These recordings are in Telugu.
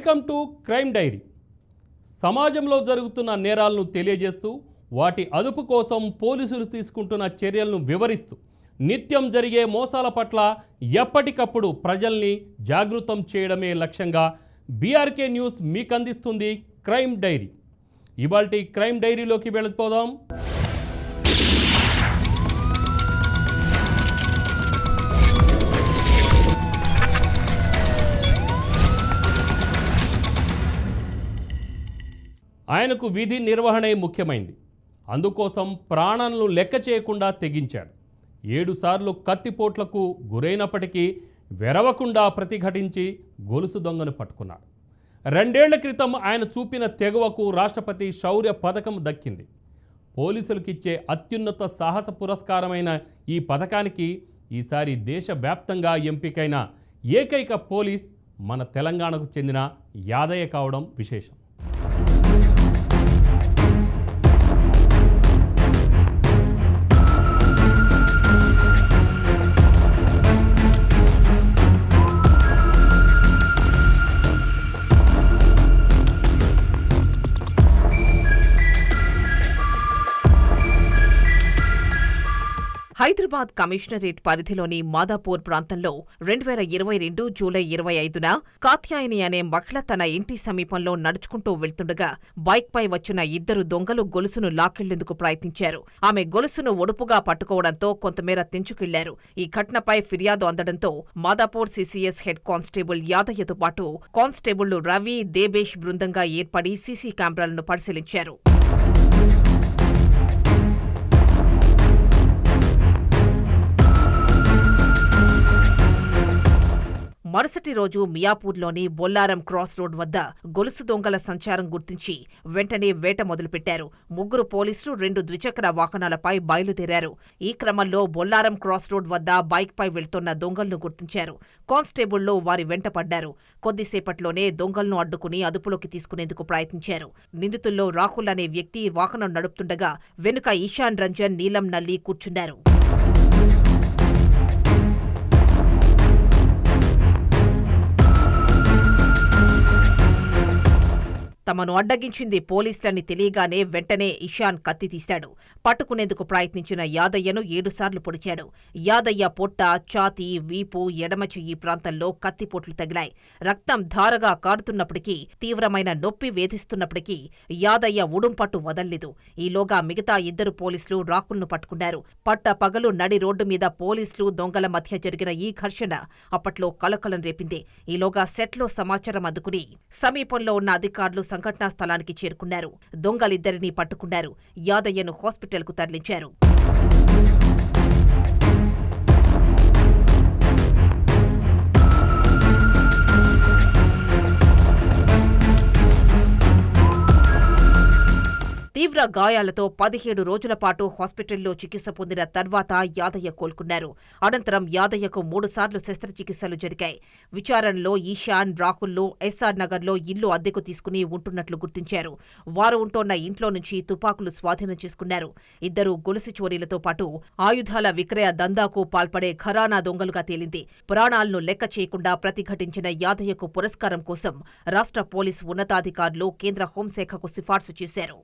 Welcome to crime dairy. సమాజంలో జరుగుతున్న నేరాలను తెలియజేస్తూ వాటి అదుపు కోసం పోలీసులు తీసుకుంటున్న చర్యలను వివరిస్తూ నిత్యం జరిగే మోసాల పట్ల ఎప్పటికప్పుడు ప్రజల్ని జాగృతం చేయడమే లక్ష్యంగా బీఆర్కే న్యూస్ మీకు అందిస్తుంది క్రైమ్ డైరీ. ఇవాల్టి క్రైమ్ డైరీలోకి వెళ్ళిపోదాం. ఆయనకు విధి నిర్వహణే ముఖ్యమైంది. అందుకోసం ప్రాణాలను లెక్క చేయకుండా తెగించాడు. 7 సార్లు కత్తిపోట్లకు గురైనప్పటికీ వెరవకుండా ప్రతిఘటించి గొలుసు దొంగను పట్టుకున్నాడు. 2 ఏళ్ల క్రితం ఆయన చూపిన తెగువకు రాష్ట్రపతి శౌర్య పథకం దక్కింది. పోలీసులకిచ్చే అత్యున్నత సాహస పురస్కారమైన ఈ పథకానికి ఈసారి దేశవ్యాప్తంగా ఎంపికైన ఏకైక పోలీస్ మన తెలంగాణకు చెందిన యాదయ్య కావడం విశేషం. హైదరాబాద్ కమిషనరేట్ పరిధిలోని మాదాపూర్ ప్రాంతంలో 2022 జూలై 25న కాత్యాయని అనే మహిళ తన ఇంటి సమీపంలో నడుచుకుంటూ వెళ్తుండగా బైక్పై వచ్చిన 2 దొంగలు గొలుసును లాక్కెళ్లేందుకు ప్రయత్నించారు. ఆమె గొలుసును ఒడుపుగా పట్టుకోవడంతో కొంతమేర తెంచుకెళ్లారు. ఈ ఘటనపై ఫిర్యాదు అందడంతో మాదాపూర్ సీసీఎస్ హెడ్ కానిస్టేబుల్ యాదయ్యతో పాటు కానిస్టేబుళ్లు రవి, దేబేష్ బృందంగా ఏర్పడి సీసీ కెమెరాలను పరిశీలించారు. మరుసటి రోజు మియాపూర్లోని బొల్లారం క్రాస్ రోడ్ వద్ద గొలుసు దొంగల సంచారం గుర్తించి వెంటనే వేట మొదలుపెట్టారు. 3 పోలీసులు 2 ద్విచక్ర వాహనాలపై బయలుదేరారు. ఈ క్రమంలో బొల్లారం క్రాస్ రోడ్ వద్ద బైక్పై వెళ్తున్న దొంగలను గుర్తించారు. కానిస్టేబుళ్లు వారి వెంట పడ్డారు. కొద్దిసేపట్లోనే దొంగలను అడ్డుకుని అదుపులోకి తీసుకునేందుకు ప్రయత్నించారు. నిందితుల్లో రాహుల్ అనే వ్యక్తి వాహనం నడుపుతుండగా వెనుక ఈశాన్ రంజన్, నీలం నల్లి కూర్చున్నారు. తమను అడ్డగించింది పోలీసులని తెలియగానే వెంటనే ఇషాన్ కత్తి తీశాడు. పట్టుకునేందుకు ప్రయత్నించిన యాదయ్యను 7 సార్లు పొడిచాడు. యాదయ్య పొట్ట, ఛాతీ, వీపు, ఎడమ చెయ్యి ప్రాంతంలో కత్తిపోట్లు తగిలాయి. రక్తం ధారగా కారుతున్నప్పటికీ, తీవ్రమైన నొప్పి వేధిస్తున్నప్పటికీ యాదయ్య ఉడుంపట్టు వదల్లేదు. ఈలోగా మిగతా 2 పోలీసులు రాహుల్ను పట్టుకున్నారు. పట్ట పగలు నడి రోడ్డు మీద పోలీసులు, దొంగల మధ్య జరిగిన ఈ ఘర్షణ అప్పట్లో కలకలం రేపింది. ఈలోగా సెట్లో సమాచారం అందుకుని సమీపంలో ఉన్న అధికారులు సంఘటనా స్థలానికి చేరుకున్నారు. దొంగలిద్దరినీ పట్టుకున్నారు. యాదయ్యను హాస్పిటల్కు తరలించారు. తీవ్ర గాయాలతో 17 రోజుల పాటు హాస్పిటల్లో చికిత్స పొందిన తర్వాత యాదయ్య కోలుకున్నారు. అనంతరం యాదయ్యకు 3 సార్లు శస్త్రచికిత్సలు జరిగాయి. విచారణలో ఈశాన్, రాహుల్లు ఎస్ఆర్ నగర్లో ఇల్లు అద్దెకు తీసుకుని ఉంటున్నట్లు గుర్తించారు. వారు ఉంటోన్న ఇంట్లో నుంచి తుపాకులు స్వాధీనం చేసుకున్నారు. 2 గొలుసు చోరీలతో పాటు ఆయుధాల విక్రయ దందాకు పాల్పడే ఘరానా దొంగలుగా తేలింది. ప్రాణాలను లెక్క చేయకుండా ప్రతిఘటించిన యాదయ్యకు పురస్కారం కోసం రాష్ట్ర పోలీసు ఉన్నతాధికారులు కేంద్ర హోంశాఖకు సిఫార్సు చేశారు.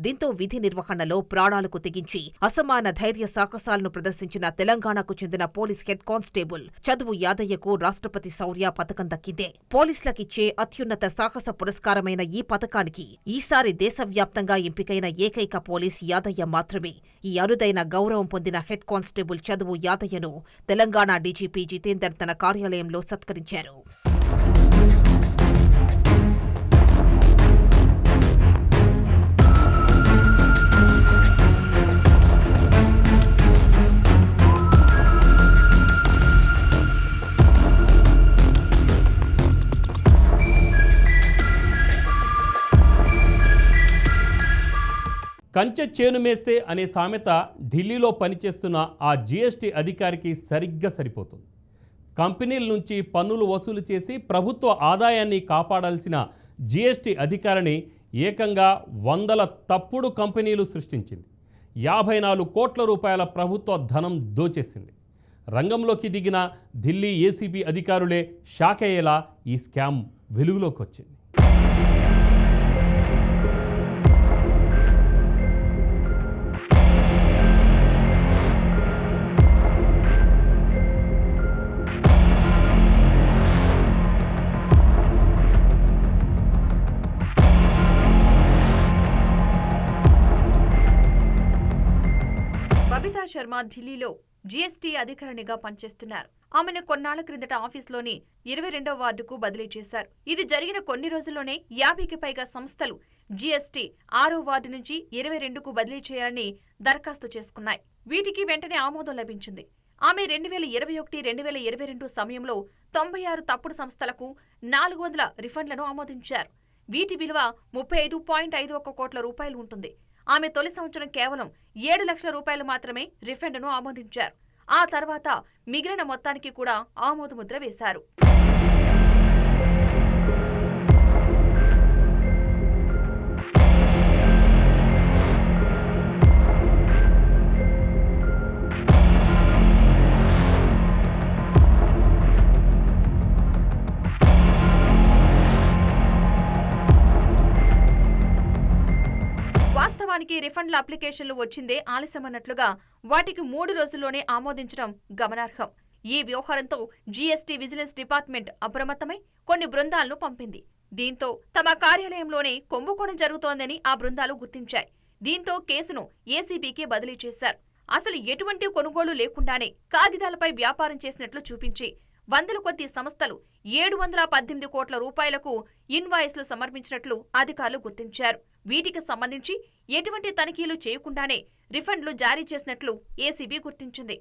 దీంతో విధి నిర్వహణలో ప్రాణాలకు తెగించి అసమాన ధైర్య సాహసాలను ప్రదర్శించిన తెలంగాణకు చెందిన పోలీస్ హెడ్ కానిస్టేబుల్ చదువు యాదయ్యకు రాష్ట్రపతి శౌర్య పథకం దక్కిందే. పోలీసులకిచ్చే అత్యున్నత సాహస పురస్కారమైన ఈ పథకానికి ఈసారి దేశవ్యాప్తంగా ఎంపికైన ఏకైక పోలీస్ యాదయ్య మాత్రమే. ఈ అరుదైన గౌరవం పొందిన హెడ్ కానిస్టేబుల్ చదువు యాదయ్యను తెలంగాణ డీజీపీ జితేందర్ తన కార్యాలయంలో సత్కరించారు. కంచె చేను మేస్తే అనే సామెత ఢిల్లీలో పనిచేస్తున్న ఆ జీఎస్టీ అధికారికి సరిగ్గా సరిపోతుంది. కంపెనీల నుంచి పన్నులు వసూలు చేసి ప్రభుత్వ ఆదాయాన్ని కాపాడాల్సిన జీఎస్టీ అధికారిని ఏకంగా 100 తప్పుడు కంపెనీలు సృష్టించింది. 54 కోట్ల రూపాయల ప్రభుత్వ ధనం దోచేసింది. రంగంలోకి దిగిన ఢిల్లీ ఏసీబీ అధికారులే షాక్ అయ్యేలా ఈ స్కామ్ వెలుగులోకి వచ్చింది. బబితా శర్మ ఢిల్లీలో జీఎస్టీ అధికారినిగా పనిచేస్తున్నారు. ఆమెను కొన్నాళ్ల క్రిందట ఆఫీస్లోని 22వ వార్డుకు బదిలీ చేశారు. ఇది జరిగిన కొన్ని రోజుల్లోనే 50కి పైగా సంస్థలు జీఎస్టీ 6వ వార్డు నుంచి 22కు బదిలీ చేయాలని దరఖాస్తు చేసుకున్నాయి. వీటికి వెంటనే ఆమోదం లభించింది. ఆమె 2021-2022 సమయంలో 96 తప్పుడు సంస్థలకు 400 రిఫండ్లను ఆమోదించారు. వీటి విలువ 35.51 కోట్ల రూపాయలు ఉంటుంది. ఆమె తొలి సంవత్సరం కేవలం 7 లక్షల రూపాయలు మాత్రమే రిఫండ్ను ఆమోదించారు. ఆ తర్వాత మిగిలిన మొత్తానికి కూడా ఆమోదముద్ర వేశారు. వాస్తవానికి రిఫండ్ల అప్లికేషన్లు వచ్చిందే ఆలస్యమన్నట్లుగా వాటికి 3 రోజుల్లోనే ఆమోదించడం గమనార్హం. ఈ వ్యవహారంతో జీఎస్టీ విజిలెన్స్ డిపార్ట్మెంట్ అప్రమత్తమై కొన్ని బృందాలను పంపింది. దీంతో తమ కార్యాలయంలోనే కుంభకోణం జరుగుతోందని ఆ బృందాలు గుర్తించాయి. దీంతో కేసును ఏసీబీకి బదిలీ చేశారు. అసలు ఎటువంటి కొనుగోలు లేకుండానే కాగితాలపై వ్యాపారం చేసినట్లు చూపించి వందల కొద్ది సంస్థలు 718 కోట్ల రూపాయలకు ఇన్వాయిస్లు సమర్పించినట్లు అధికారులు గుర్తించారు. వీటికి సంబంధించి ఎటువంటి తనిఖీలు చేయకుండానే రిఫండ్లు జారీ చేసినట్లు ఏసీబీ గుర్తించింది.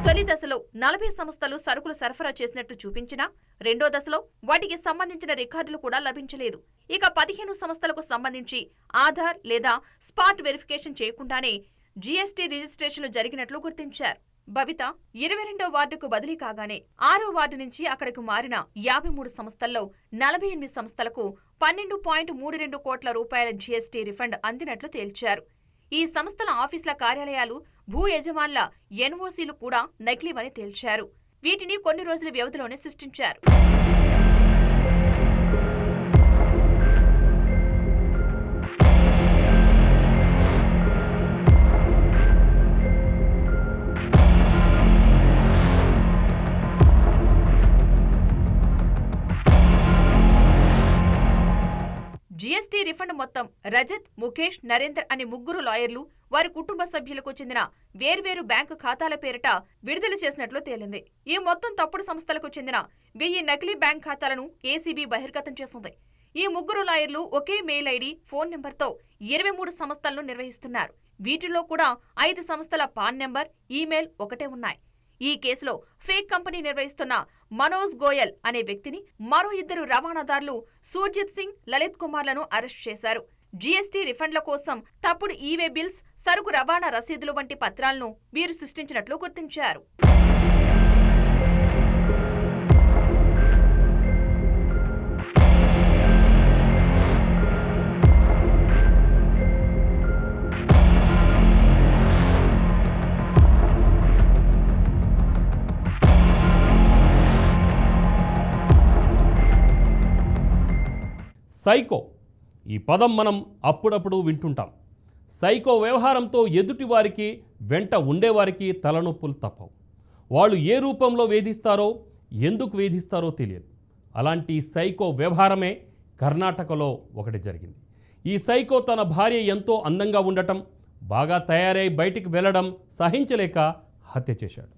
తొలి దశలో 40 సంస్థలు సరుకులు సరఫరా చేసినట్టు చూపించినా రెండో దశలో వాటికి సంబంధించిన రికార్డులు కూడా లభించలేదు. ఇక 15 సంస్థలకు సంబంధించి ఆధార్ లేదా స్పాట్ వెరిఫికేషన్ చేయకుండానే జీఎస్టీ రిజిస్ట్రేషన్లు జరిగినట్లు గుర్తించారు. బబిత 22వ వార్డుకు బదిలీ కాగానే 6వ వార్డు నుంచి అక్కడకు మారిన 53 సంస్థల్లో 48 సంస్థలకు 12.32 కోట్ల రూపాయల జీఎస్టీ రిఫండ్ అందినట్లు తేల్చారు. ఈ సంస్థల ఆఫీసుల కార్యాలయాలు, భూ యజమానుల ఎన్ఓసీలు కూడా నకిలీవని తేల్చారు. వీటిని కొన్ని రోజుల వ్యవధిలోనే సృష్టించారు. జీఎస్టీ రిఫండ్ మొత్తం రజత్, ముఖేష్, నరేందర్ అనే 3 లాయర్లు, వారి కుటుంబ సభ్యులకు చెందిన వేర్వేరు బ్యాంకు ఖాతాల పేరిట విడుదల చేసినట్లు తేలింది. ఈ మొత్తం తప్పుడు సంస్థలకు చెందిన 1000 నకిలీ బ్యాంక్ ఖాతాలను ఏసీబీ బహిర్గతం చేసింది. ఈ 3 లాయర్లు ఒకే మెయిల్ ఐడి, ఫోన్ నెంబర్తో 23 సంస్థలను నిర్వహిస్తున్నారు. వీటిల్లో కూడా 5 సంస్థల పాన్ నెంబర్, ఈమెయిల్ ఒకటే ఉన్నాయి. ఈ కేసులో ఫేక్ కంపెనీ నిర్వహిస్తున్న మనోజ్ గోయల్ అనే వ్యక్తిని, మరో 2 రవాణాదారులు సూర్జిత్ సింగ్, లలిత్ కుమార్లను అరెస్ట్ చేశారు. జీఎస్టీ రిఫండ్ల కోసం తప్పుడు ఈవే బిల్స్, సరుకు రవాణా రసీదులు వంటి పత్రాలను వీరు సృష్టించినట్లు గుర్తించారు. సైకో ఈ పదం మనం అప్పుడప్పుడు వింటుంటాం. సైకో వ్యవహారంతో ఎదుటివారికి, వెంట ఉండేవారికి తలనొప్పులు తప్పవు. వాళ్ళు ఏ రూపంలో వేధిస్తారో, ఎందుకు వేధిస్తారో తెలియదు. అలాంటి సైకో వ్యవహారమే కర్ణాటకలో ఒకటి జరిగింది. ఈ సైకో తన భార్య ఎంతో అందంగా ఉండటం, బాగా తయారై బయటికి వెళ్లడం సహించలేక హత్య చేశాడు.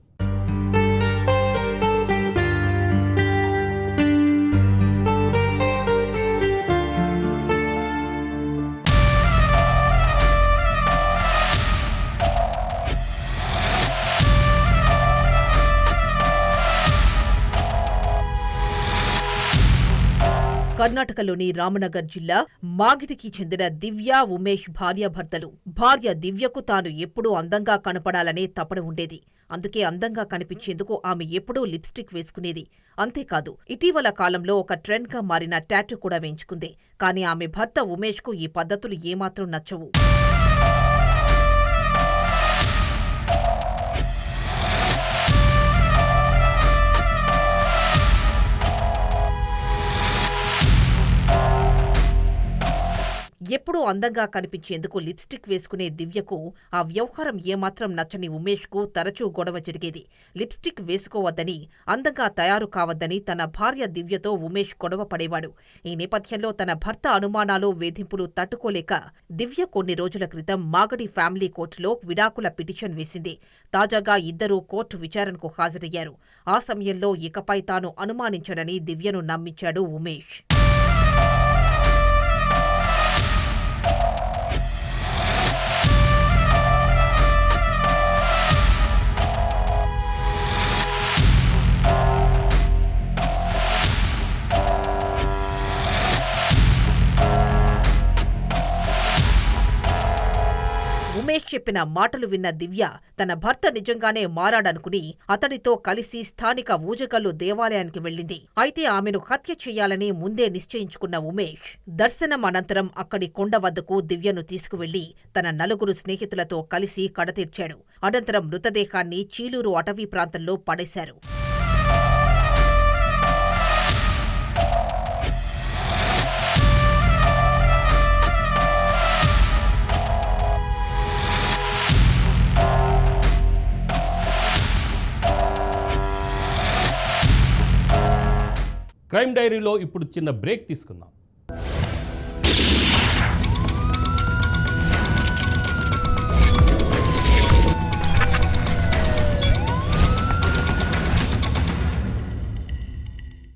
కర్ణాటకలోని రామనగర్ జిల్లా మాగిడికి చెందిన దివ్య, ఉమేష్ భార్యాభర్తలు. భార్య దివ్యకు తాను ఎప్పుడూ అందంగా కనపడాలనే తపన ఉండేది. అందుకే అందంగా కనిపించేందుకు ఆమె ఎప్పుడూ లిప్స్టిక్ వేసుకునేది. అంతేకాదు, ఇటీవల కాలంలో ఒక ట్రెండ్గా మారిన టాటూ కూడా వేయించుకుంది. కానీ ఆమె భర్త ఉమేష్కు ఈ పద్ధతులు ఏమాత్రం నచ్చవు. ఎప్పుడూ అందంగా కనిపించేందుకు లిప్స్టిక్ వేసుకునే దివ్యకు ఆ వ్యవహారం ఏమాత్రం నచ్చని ఉమేష్కు తరచూ గొడవ జరిగేది. లిప్స్టిక్ వేసుకోవద్దని, అందంగా తయారు కావద్దని తన భార్య దివ్యతో ఉమేష్ గొడవ పడేవాడు. ఈ నేపథ్యంలో తన భర్త అనుమానాలు, వేధింపులు తట్టుకోలేక దివ్య కొన్ని రోజుల క్రితం మాగడి ఫ్యామిలీ కోర్టులో విడాకుల పిటిషన్ వేసింది. తాజాగా ఇద్దరూ కోర్టు విచారణకు హాజరయ్యారు. ఆ సమయంలో ఇకపై తాను అనుమానించనని దివ్యను నమ్మించాడు ఉమేష్. ఉమేష్ చెప్పిన మాటలు విన్న దివ్య తన భర్త నిజంగానే మారాడనుకుని అతడితో కలిసి స్థానిక ఊజగల్లు దేవాలయానికి వెళ్ళింది. అయితే ఆమెను హత్య చేయాలని ముందే నిశ్చయించుకున్న ఉమేష్ దర్శనం అనంతరం అక్కడి కొండ వద్దకు దివ్యను తీసుకువెళ్లి తన నలుగురు స్నేహితులతో కలిసి కడతీర్చాడు. అనంతరం మృతదేహాన్ని చీలూరు అటవీ ప్రాంతంలో పడేశారు. క్రైమ్ డైరీలో ఇప్పుడు చిన్న బ్రేక్ తీసుకుందాం.